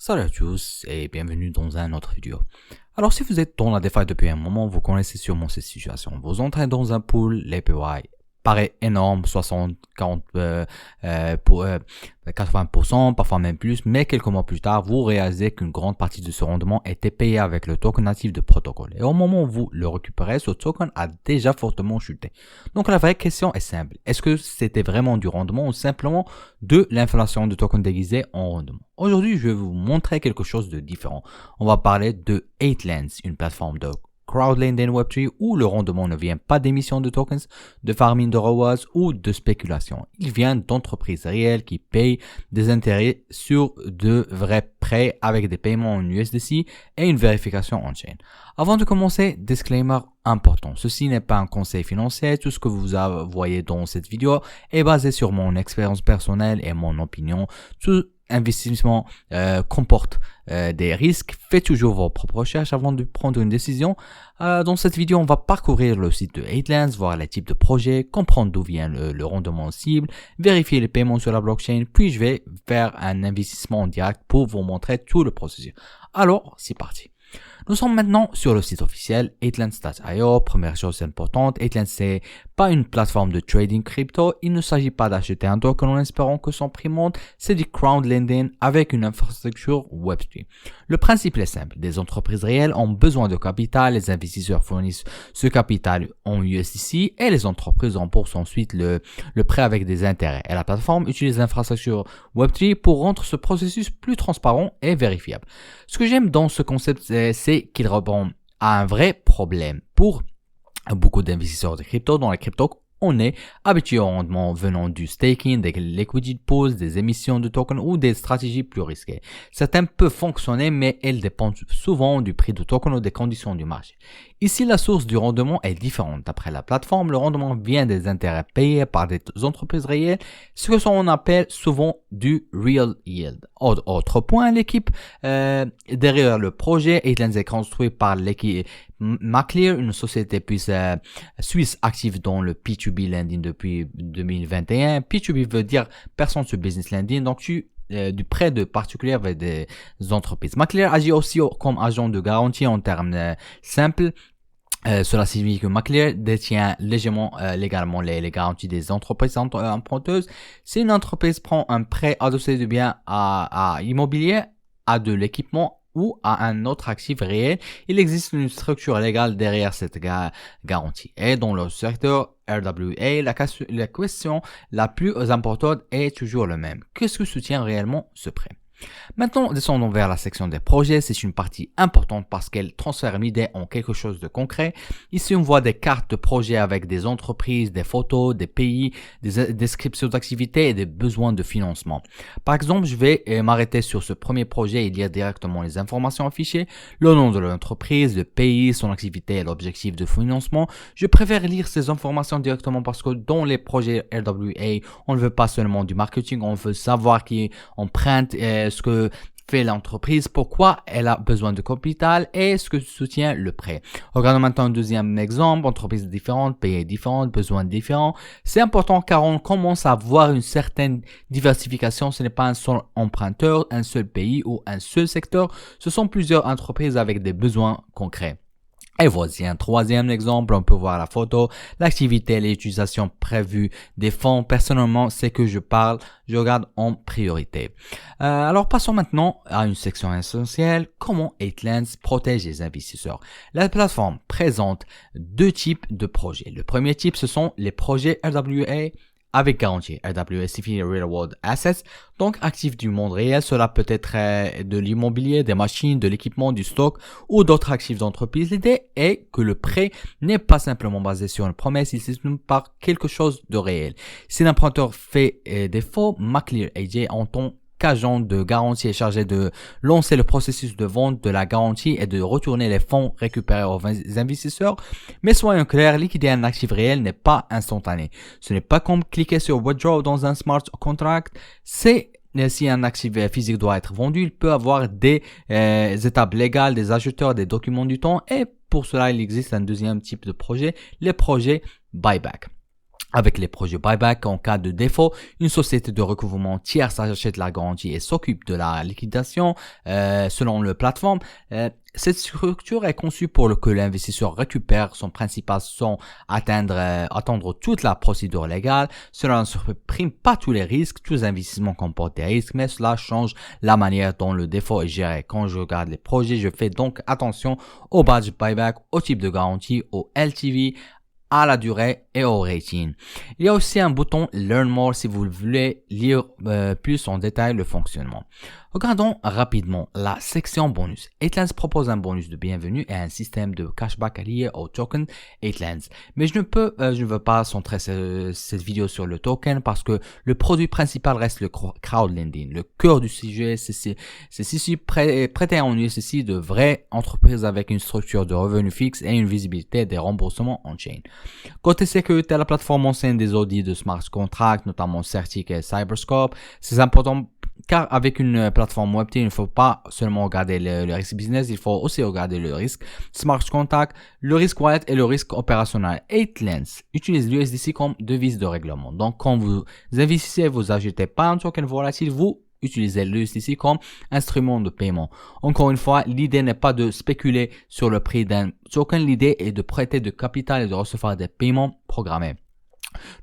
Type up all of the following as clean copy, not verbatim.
Salut à tous et bienvenue dans un autre vidéo. Alors si vous êtes dans la DeFi depuis un moment, vous connaissez sûrement cette situation. Vous entrez dans un pool, l'APY paraît énorme, 60, 40, 80%, parfois même plus, mais quelques mois plus tard, vous réalisez qu'une grande partie de ce rendement était payée avec le token natif de protocole. Et au moment où vous le récupérez, ce token a déjà fortement chuté. Donc la vraie question est simple. Est-ce que c'était vraiment du rendement ou simplement de l'inflation de tokens déguisés en rendement? Aujourd'hui, je vais vous montrer quelque chose de différent. On va parler de 8Lens, une plateforme de crowdlending Web3 où le rendement ne vient pas d'émission de tokens, de farming de rewards ou de spéculation. Il vient d'entreprises réelles qui payent des intérêts sur de vrais prêts avec des paiements en USDC et une vérification on-chain. Avant de commencer, disclaimer important. Ceci n'est pas un conseil financier. Tout ce que vous voyez dans cette vidéo est basé sur mon expérience personnelle et mon opinion. Tout investissement comporte des risques. Faites toujours vos propres recherches avant de prendre une décision. Dans cette vidéo, on va parcourir le site de 8Lens, voir les types de projets, comprendre d'où vient le rendement cible, vérifier les paiements sur la blockchain, puis je vais faire un investissement en direct pour vous montrer tout le processus. Alors, c'est parti. Nous sommes maintenant sur le site officiel 8Lens.io. Première chose importante, 8Lens c'est pas une plateforme de trading crypto. Il ne s'agit pas d'acheter un token en espérant que son prix monte. C'est du crowdlending avec une infrastructure Web3. Le principe est simple. Des entreprises réelles ont besoin de capital. Les investisseurs fournissent ce capital en USDC et les entreprises remboursent ensuite le prêt avec des intérêts. Et la plateforme utilise l'infrastructure Web3 pour rendre ce processus plus transparent et vérifiable. Ce que j'aime dans ce concept, c'est qu'il répond à un vrai problème pour beaucoup d'investisseurs de crypto. Dans la crypto, on est habitué au rendement venant du staking, des liquidity pools, des émissions de tokens ou des stratégies plus risquées. Certaines peuvent fonctionner, mais elles dépendent souvent du prix du token ou des conditions du marché. Ici, la source du rendement est différente. D'après la plateforme, le rendement vient des intérêts payés par des entreprises réelles, ce que l'on appelle souvent du real yield. Autre point, l'équipe derrière le projet 8Lens est construit par l'équipe Maclear, une société suisse active dans le P2B lending depuis 2021. P2B veut dire Person to Business Lending, donc du prêt de particuliers avec des entreprises. Maclear agit aussi comme agent de garantie en termes simples. Cela signifie que Maclear détient légalement les garanties des entreprises emprunteuses. Si une entreprise prend un prêt adossé de biens à immobilier, à de l'équipement ou à un autre actif réel, il existe une structure légale derrière cette garantie. Et dans le secteur RWA, la question la plus importante est toujours la même. Qu'est-ce que soutient réellement ce prêt? Maintenant, descendons vers la section des projets. C'est une partie importante parce qu'elle transforme l'idée en quelque chose de concret. Ici, on voit des cartes de projets avec des entreprises, des photos, des pays, des descriptions d'activités et des besoins de financement. Par exemple, je vais m'arrêter sur ce premier projet et lire directement les informations affichées, le nom de l'entreprise, le pays, son activité et l'objectif de financement. Je préfère lire ces informations directement parce que dans les projets RWA, on ne veut pas seulement du marketing, on veut savoir qui emprunte ce que fait l'entreprise, pourquoi elle a besoin de capital et ce que soutient le prêt. Regardons maintenant un deuxième exemple, entreprises différentes, pays différents, besoins différents. C'est important car on commence à voir une certaine diversification. Ce n'est pas un seul emprunteur, un seul pays ou un seul secteur. Ce sont plusieurs entreprises avec des besoins concrets. Et voici un troisième exemple, on peut voir la photo, l'activité et l'utilisation prévue des fonds. Personnellement, c'est que je regarde en priorité. Alors passons maintenant à une section essentielle, comment 8Lens protège les investisseurs. La plateforme présente deux types de projets. Le premier type, ce sont les projets RWA avec garantie. RWA signifie Real World Assets, donc actifs du monde réel. Cela peut être de l'immobilier, des machines, de l'équipement, du stock ou d'autres actifs d'entreprise. L'idée est que le prêt n'est pas simplement basé sur une promesse, il s'exprime par quelque chose de réel. Si l'emprunteur fait défaut, Maclear AJ entend qu'agent de garantie est chargé de lancer le processus de vente de la garantie et de retourner les fonds récupérés aux investisseurs. Mais soyons clairs, liquider un actif réel n'est pas instantané. Ce n'est pas comme cliquer sur Withdraw dans un smart contract. Si un actif physique doit être vendu, il peut avoir des étapes légales, des acheteurs, des documents du temps, et pour cela, il existe un deuxième type de projet, les projets buyback. Avec les projets buyback, en cas de défaut, une société de recouvrement tierce achète la garantie et s'occupe de la liquidation selon le plateforme. Cette structure est conçue pour que l'investisseur récupère son principal sans attendre toute la procédure légale. Cela ne supprime pas tous les risques, tous les investissements comportent des risques, mais cela change la manière dont le défaut est géré. Quand je regarde les projets, je fais donc attention au badge buyback, au type de garantie, au LTV, à la durée et au rating. Il y a aussi un bouton Learn More si vous voulez lire plus en détail le fonctionnement. Regardons rapidement la section bonus. 8Lands propose un bonus de bienvenue et un système de cashback lié au token 8Lands. Mais je ne veux pas centrer cette vidéo sur le token parce que le produit principal reste le crowdlending. Le cœur du sujet, c'est prêter en USDC de vraies entreprises avec une structure de revenus fixe et une visibilité des remboursements on-chain. Côté sécurité, la plateforme enseigne des audits de smart contracts, notamment Certic et Cyberscope. C'est important car avec une plateforme Web3, il ne faut pas seulement regarder le risque business, il faut aussi regarder le risque smart contract, le risque wallet et le risque opérationnel. 8Lands utilise l'USDC comme devise de règlement. Donc, quand vous investissez, vous n'ajoutez pas un token volatile, vous utilisez l'USDC comme instrument de paiement. Encore une fois, l'idée n'est pas de spéculer sur le prix d'un token, l'idée est de prêter de capital et de recevoir des paiements programmés.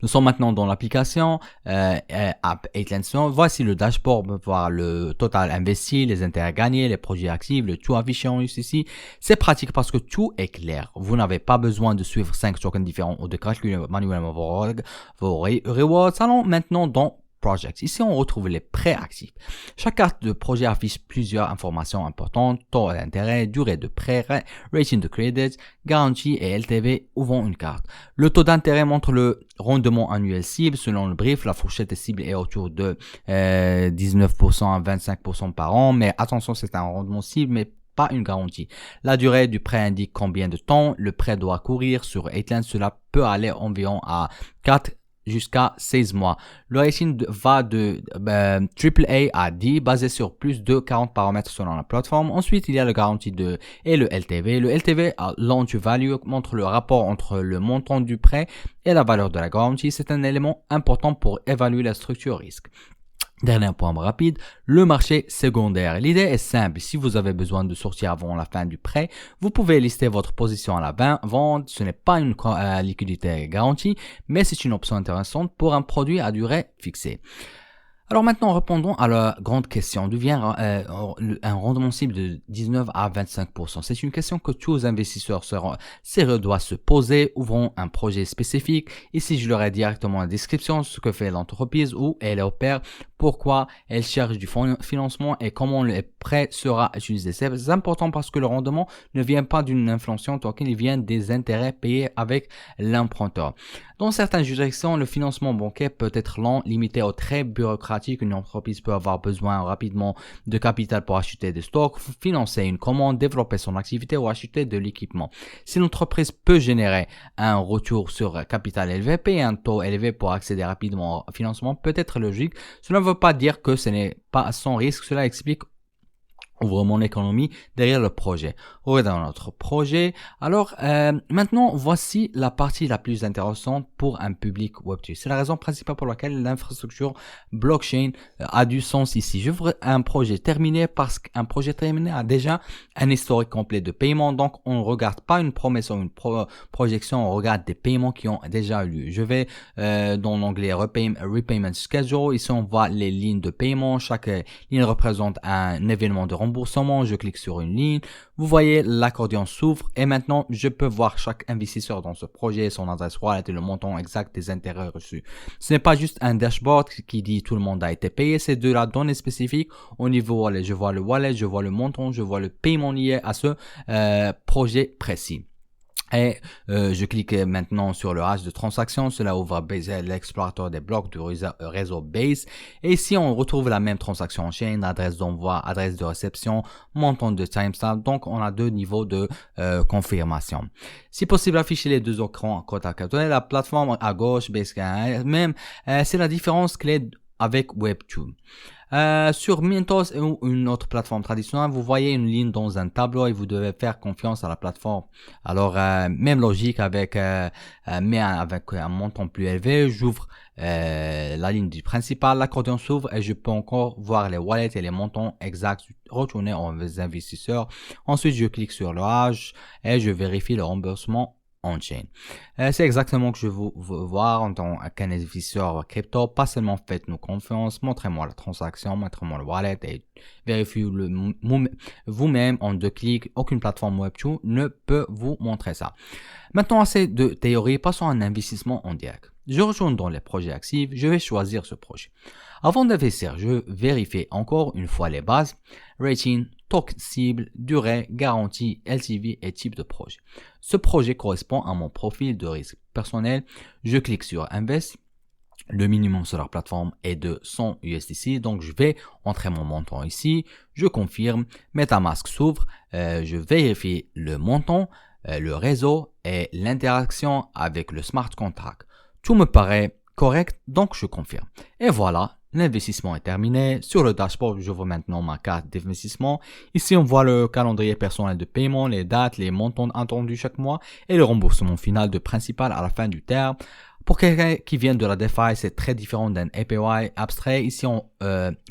Nous sommes maintenant dans l'application App 8Lands. Voici le dashboard pour voir le total investi, les intérêts gagnés, les projets actifs, le tout affiché en USDC. C'est pratique parce que tout est clair. Vous n'avez pas besoin de suivre 5 tokens différents ou de calculer manuellement vos rewards. Allons maintenant dans Projects. Ici, on retrouve les prêts actifs. Chaque carte de projet affiche plusieurs informations importantes, taux d'intérêt, durée de prêt, rating de credit, garantie et LTV ouvrant une carte. Le taux d'intérêt montre le rendement annuel cible. Selon le brief, la fourchette cible est autour de 19% à 25% par an, mais attention, c'est un rendement cible, mais pas une garantie. La durée du prêt indique combien de temps le prêt doit courir. Sur 8Lands, cela peut aller environ à 4 jusqu'à 16 mois. Le rating va de AAA à D, basé sur plus de 40 paramètres selon la plateforme. Ensuite, il y a le garantie et le LTV. Le LTV, Loan to Value, montre le rapport entre le montant du prêt et la valeur de la garantie. C'est un élément important pour évaluer la structure risque. Dernier point rapide, le marché secondaire. L'idée est simple, si vous avez besoin de sortir avant la fin du prêt, vous pouvez lister votre position à la vente. Ce n'est pas une liquidité garantie, mais c'est une option intéressante pour un produit à durée fixée. Alors maintenant, répondons à la grande question. D'où vient un rendement cible de 19 à 25%? C'est une question que tous les investisseurs sérieux doivent se poser. Ouvrons un projet spécifique. Ici, je leur ai directement la description, ce que fait l'entreprise, où elle opère, pourquoi elle cherche du financement et comment le prêt sera utilisé. C'est important parce que le rendement ne vient pas d'une inflation token, il vient des intérêts payés avec l'emprunteur. Dans certaines juridictions, le financement bancaire peut être lent, limité ou très bureaucratique. Une entreprise peut avoir besoin rapidement de capital pour acheter des stocks, financer une commande, développer son activité ou acheter de l'équipement. Si l'entreprise peut générer un retour sur capital élevé, payer un taux élevé pour accéder rapidement au financement peut être logique. Cela ne veut pas dire que ce n'est pas sans risque. Cela explique ouvre mon économie derrière le projet. Dans notre projet. Alors, maintenant, voici la partie la plus intéressante pour un public Web3. C'est la raison principale pour laquelle l'infrastructure blockchain a du sens ici. Je veux un projet terminé parce qu'un projet terminé a déjà un historique complet de paiement. Donc, on ne regarde pas une promesse ou une projection, on regarde des paiements qui ont déjà eu lieu. Je vais dans l'onglet Repayment Schedule. Ici, on voit les lignes de paiement. Chaque ligne représente un événement de remboursement. Je clique sur une ligne. Vous voyez, l'accordion s'ouvre et maintenant, je peux voir chaque investisseur dans ce projet, son adresse wallet et le montant exact des intérêts reçus. Ce n'est pas juste un dashboard qui dit tout le monde a été payé, c'est de la donnée spécifique au niveau wallet. Je vois le wallet, je vois le montant, je vois le paiement lié à ce projet précis. Et je clique maintenant sur le hash de transaction. Cela ouvre l'explorateur des blocs du réseau Base. Et ici, on retrouve la même transaction en chaîne, adresse d'envoi, adresse de réception, montant de timestamp. Donc, on a deux niveaux de confirmation. Si possible, afficher les deux écrans côte à côte. La plateforme à gauche, Base même, c'est la différence clé avec Web2. Sur Mintos ou une autre plateforme traditionnelle, vous voyez une ligne dans un tableau et vous devez faire confiance à la plateforme. Alors, même logique mais avec un montant plus élevé, j'ouvre la ligne du principal, l'accordion s'ouvre et je peux encore voir les wallets et les montants exacts retournés aux investisseurs. Ensuite, je clique sur le hash et je vérifie le remboursement on-chain. C'est exactement ce que je veux voir en tant qu'un investisseur crypto. Pas seulement faites-nous confiance, montrez-moi la transaction, montrez-moi le wallet et vérifiez vous-même en 2 clics. Aucune plateforme Web2 ne peut vous montrer ça. Maintenant, assez de théorie, passons à un investissement en direct. Je retourne dans les projets actifs, je vais choisir ce projet. Avant d'investir, je vérifie encore une fois les bases, rating, token cible, durée, garantie, LTV et type de projet. Ce projet correspond à mon profil de risque personnel. Je clique sur Invest. Le minimum sur la plateforme est de 100 USDC, donc je vais entrer mon montant ici. Je confirme, MetaMask s'ouvre, je vérifie le montant, le réseau et l'interaction avec le smart contract. Tout me paraît correct, donc je confirme. Et voilà, l'investissement est terminé. Sur le dashboard, je vois maintenant ma carte d'investissement. Ici, on voit le calendrier personnel de paiement, les dates, les montants attendus chaque mois et le remboursement final de principal à la fin du terme. Pour quelqu'un qui vient de la DeFi, c'est très différent d'un API abstrait. Ici, on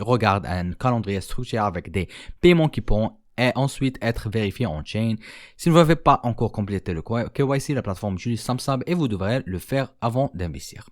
regarde un calendrier structuré avec des paiements qui pourront et ensuite être vérifiés en chain. Si vous n'avez pas encore complété le KYC, la plateforme utilise SamSab et vous devrez le faire avant d'investir.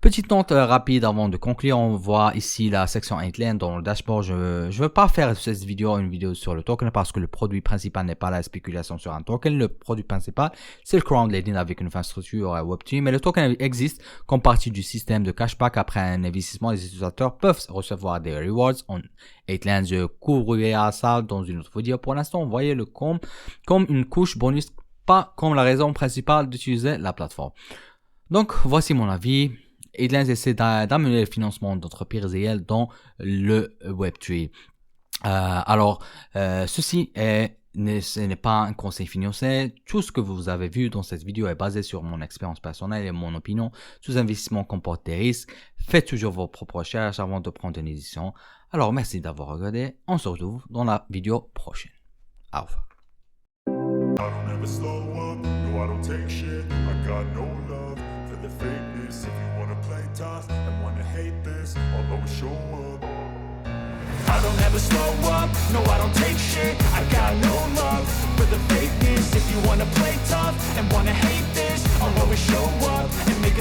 Petite note rapide avant de conclure, on voit ici la section Headline dans le dashboard. Je ne veux pas faire cette vidéo une vidéo sur le token parce que le produit principal n'est pas la spéculation sur un token. Le produit principal, c'est le crowdlending avec une infrastructure Web3, mais le token existe comme partie du système de cashback. Après un investissement, les utilisateurs peuvent recevoir des rewards en Headline. Je couvrirai ça dans une autre vidéo. Pour l'instant, vous voyez le comme une couche bonus, pas comme la raison principale d'utiliser la plateforme. Donc, voici mon avis. Headlines essaie d'amener le financement d'entreprises réelles dans le Web3. Ceci ce n'est pas un conseil financier. Tout ce que vous avez vu dans cette vidéo est basé sur mon expérience personnelle et mon opinion. Sous investissement comporte des risques. Faites toujours vos propres recherches avant de prendre une décision. Alors, merci d'avoir regardé. On se retrouve dans la vidéo prochaine. Au revoir. Tough and wanna hate this, I'll always show up. I don't ever slow up, no I don't take shit. I got no love for the fakeness. If you wanna play tough and wanna hate this, I'll always show up and make